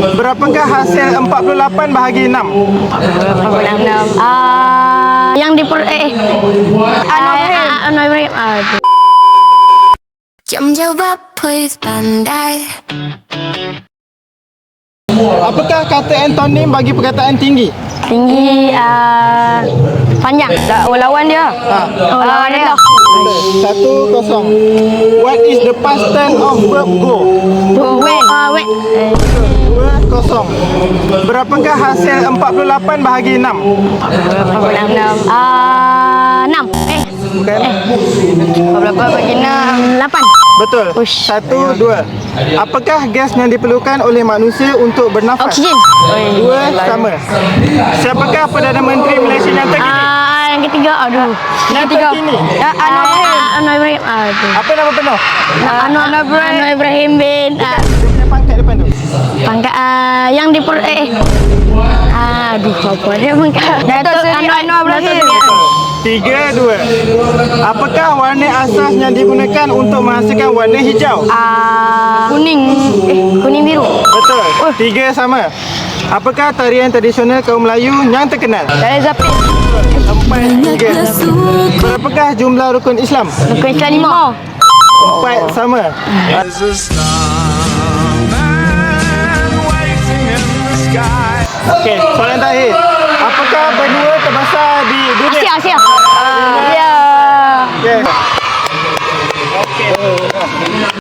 Berapakah hasil 48 bahagi 6? 46. Yang di Anwar Ibrahim. Chậm jawab please pandai. Apakah kata antonim bagi perkataan tinggi? Tinggi, panjang. Lawan dia. Lawan dia. 1-0. What is the past tense of verb go? Wait. 2-0. Berapakah hasil 48 bahagi 6? 46. 6. Bukan? Berapa bagi 6? 8. Betul. Ush. 1-2. Apakah gas yang diperlukan oleh manusia untuk bernafas? Oksigen. 2 sama. Siapakah Perdana Menteri Malaysia yang terkini? Yang ketiga, aduh. Yang terkini. Anwar Ibrahim. Apa nama penuh? Anwar Ibrahim bin. Dia punya pangkat depan tu. Pangkat yang di aduh, apa dia pangkat? Datuk Anwar Ibrahim. 3-2. Apakah warna asas yang digunakan untuk menghasilkan warna hijau? Kuning biru. Betul. 3 sama. Apakah tarian tradisional kaum Melayu yang terkenal? Dari Zapin. 4-3. Berapakah jumlah rukun Islam? Rukun Islam 5. 4 sama. Okey, soalan